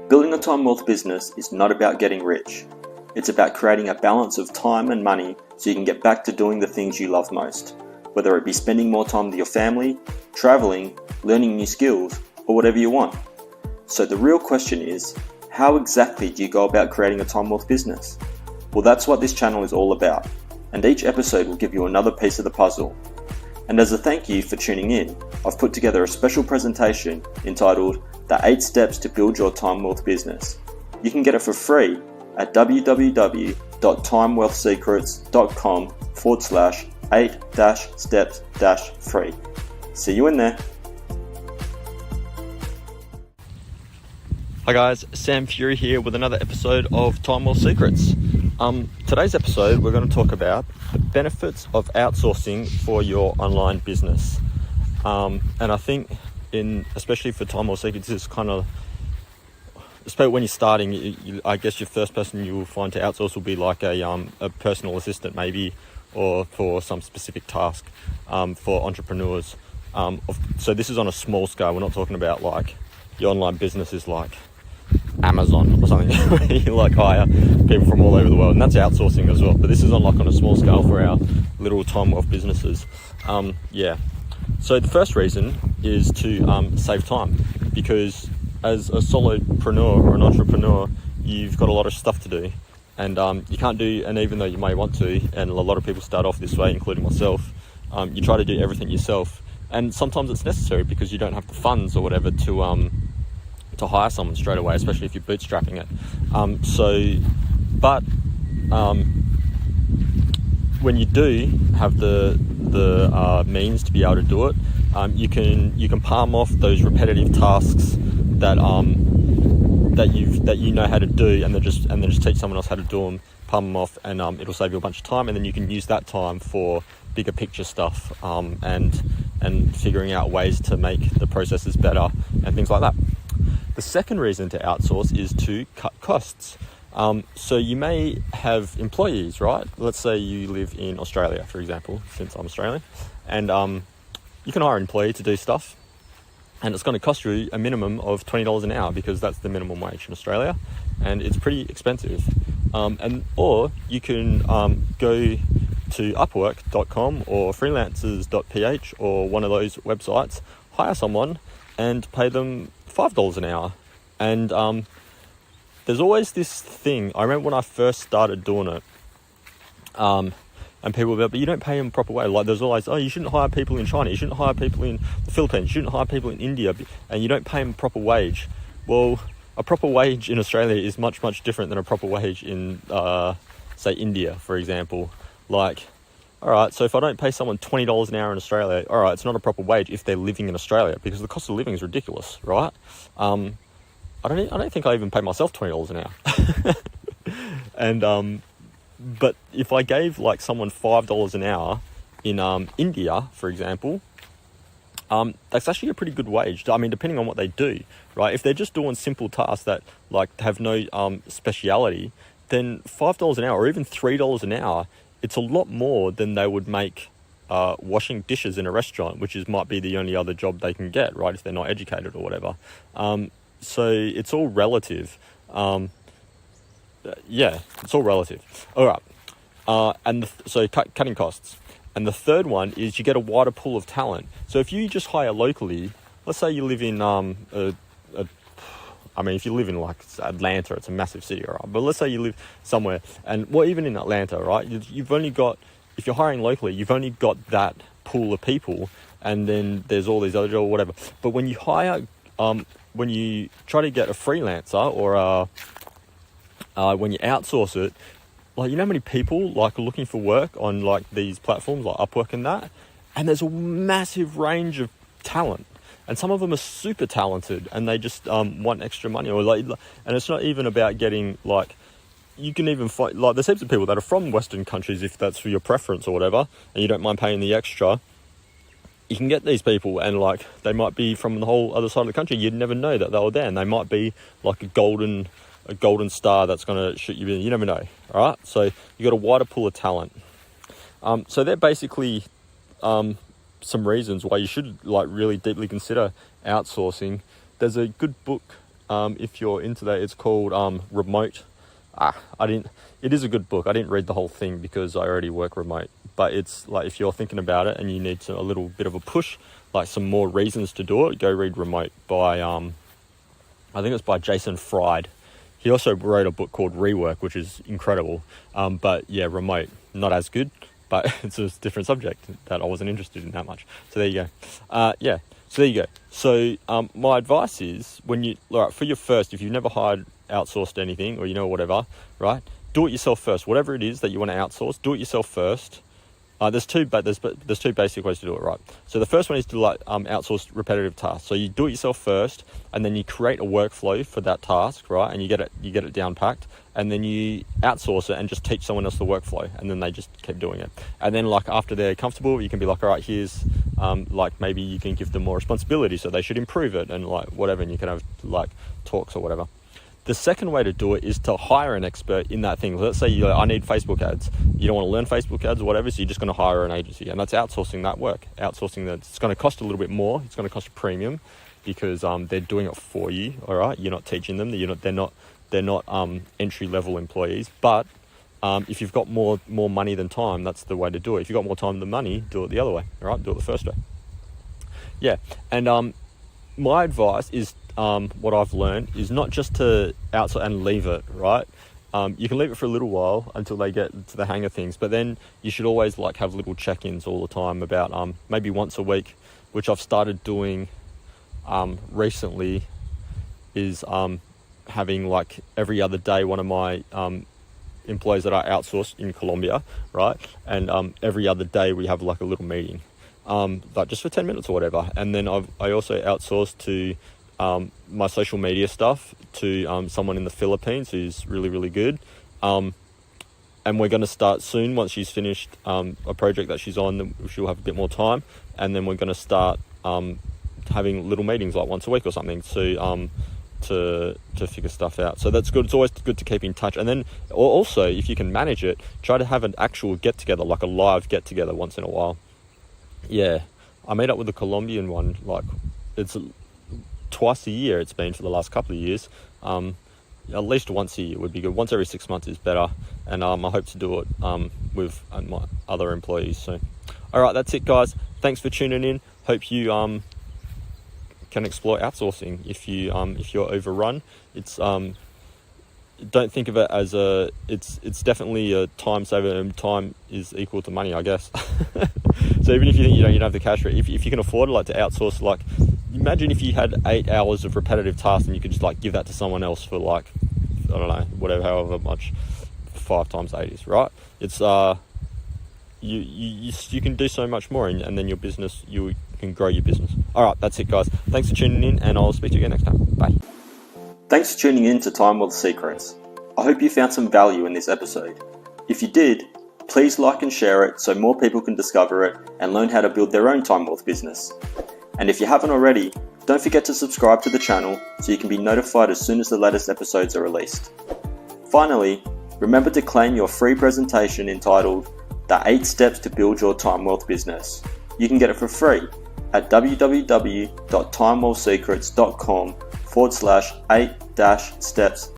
Building a time wealth business is not about getting rich. It's about creating a balance of time and money so you can get back to doing the things you love most, whether it be spending more time with your family, traveling, learning new skills, or whatever you want. So the real question is, how exactly do you go about creating a time wealth business? Well, that's what this channel is all about, and each episode will give you another piece of the puzzle. And as a thank you for tuning in, I've put together a special presentation entitled The 8 Steps to Build Your Time Wealth Business. You can get it for free at www.timewellthsecrets.com/8-steps-free. See you in there. Hi guys, Sam Fury here with another episode of Time Wealth Secrets. Today's episode we're going to talk about the benefits of outsourcing for your online business. And I think especially for Time Wealth Secrets, it's kind of, especially when you're starting, I guess your first person you will find to outsource will be like a personal assistant maybe, or for some specific task for entrepreneurs. So this is on a small scale. We're not talking about like your online business is like Amazon or something. You like hire people from all over the world, and that's outsourcing as well. But this is on a small scale for our little time wealth businesses. So the first reason is to save time, because as a solopreneur or an entrepreneur, you've got a lot of stuff to do, and you can't do. And even though you may want to, and a lot of people start off this way, including myself, you try to do everything yourself, and sometimes it's necessary because you don't have the funds or whatever to hire someone straight away, especially if you're bootstrapping it. When you do have the means to be able to do it, you can palm off those repetitive tasks that you know how to do, and then just teach someone else how to do them, palm them off, and it'll save you a bunch of time, and then you can use that time for bigger picture stuff, and figuring out ways to make the processes better and things like that. The second reason to outsource is to cut costs. So you may have employees, right? Let's say you live in Australia, for example, since I'm Australian, and you can hire an employee to do stuff, and it's going to cost you a minimum of $20 an hour, because that's the minimum wage in Australia, and it's pretty expensive. Or you can go to Upwork.com or freelancers.ph or one of those websites, hire someone and pay them $5 an hour. And there's always this thing. I remember when I first started doing it, and people were, but you don't pay them proper way. Like there's always, you shouldn't hire people in China, you shouldn't hire people in the Philippines, you shouldn't hire people in India, and you don't pay them proper wage. Well, a proper wage in Australia is much, much different than a proper wage in, say, India, for example. Like, all right, so if I don't pay someone $20 an hour in Australia, all right, it's not a proper wage if they're living in Australia, because the cost of living is ridiculous, right? I don't think I even pay myself $20 an hour. But if I gave like someone $5 an hour in India, for example, that's actually a pretty good wage. I mean, depending on what they do, right? If they're just doing simple tasks that like have no speciality, then $5 an hour or even $3 an hour, it's a lot more than they would make washing dishes in a restaurant, which might be the only other job they can get, right? If they're not educated or whatever. So it's all relative. It's all relative. All right. So cutting costs. And the third one is you get a wider pool of talent. So if you just hire locally, let's say you live in if you live in like Atlanta, it's a massive city, all right? But let's say you live somewhere, and even in Atlanta, right? You've only got, if you're hiring locally, you've only got that pool of people, and then there's all these other jobs or whatever. But when you hire, when you try to get a freelancer or when you outsource it, like, you know how many people like are looking for work on like these platforms like Upwork and that, and there's a massive range of talent. And some of them are super talented, and they just want extra money, or and it's not even about getting like, you can even find like there's heaps of people that are from Western countries, if that's for your preference or whatever, and you don't mind paying the extra. You can get these people, and like they might be from the whole other side of the country. You'd never know that they were there, and they might be like a golden star that's going to shoot you in. You never know. All right, so you got a wider pool of talent. So they're basically some reasons why you should like really deeply consider outsourcing. There's a good book if you're into that. It's called Remote. It is a good book. I didn't read the whole thing because I already work remote. But it's like, if you're thinking about it and you need a little bit of a push, like some more reasons to do it, go read Remote by, I think it's by Jason Fried. He also wrote a book called Rework, which is incredible. But yeah, Remote, not as good, but it's a different subject that I wasn't interested in that much. So there you go. So there you go. So my advice is, for your first, if you've never outsourced anything, or whatever, right? Do it yourself first. Whatever it is that you want to outsource, do it yourself first. There's two basic ways to do it, right? So the first one is to outsource repetitive tasks. So you do it yourself first, and then you create a workflow for that task, right? And you get it down packed, and then you outsource it and just teach someone else the workflow, and then they just keep doing it. And then after they're comfortable, you can be like, all right, here's maybe you can give them more responsibility, so they should improve it, and whatever, and you can have talks or whatever. The second way to do it is to hire an expert in that thing. Let's say I need Facebook ads. You don't want to learn Facebook ads or whatever, so you're just going to hire an agency, and that's outsourcing that work. Outsourcing that, it's going to cost a little bit more. It's going to cost a premium because they're doing it for you. All right, you're not teaching them. They're not entry level employees. But if you've got more money than time, that's the way to do it. If you've got more time than money, do it the other way. All right, do it the first way. Yeah, and my advice is, what I've learned is not just to outsource and leave it, right? You can leave it for a little while until they get to the hang of things, but then you should always have little check-ins all the time about maybe once a week, which I've started doing recently, is having every other day one of my employees that I outsource in Colombia, right? And every other day we have a little meeting, just for 10 minutes or whatever. And then I also outsource to my social media stuff to someone in the Philippines who's really, really good. And we're going to start soon. Once she's finished a project that she's on, she'll have a bit more time. And then we're going to start having little meetings once a week or something to figure stuff out. So that's good. It's always good to keep in touch. And then also, if you can manage it, try to have an actual get-together, a live get-together once in a while. Yeah, I meet up with the Colombian one, it's twice a year. It's been for the last couple of years. At least once a year would be good. Once every 6 months is better, and I hope to do it with my other employees soon. All right, that's it, guys. Thanks for tuning in. Hope you can explore outsourcing. If you're overrun, it's don't think of it as it's definitely a time saver, and time is equal to money, I guess. So even if you think you don't have the cash for it, if you can afford it, to outsource, imagine if you had 8 hours of repetitive tasks and you could just give that to someone else for I don't know, whatever, however much, 5 times 8 is, right? It's you can do so much more, and then your business, you can grow your business. All right, that's it, guys. Thanks for tuning in, and I'll speak to you again next time. Bye. Thanks for tuning in to Time Wealth Secrets. I hope you found some value in this episode. If you did, please like and share it so more people can discover it and learn how to build their own time wealth business. And if you haven't already, don't forget to subscribe to the channel so you can be notified as soon as the latest episodes are released. Finally, remember to claim your free presentation entitled The 8 Steps to Build Your Time Wealth Business. You can get it for free at www.timewealthsecrets.com/8-steps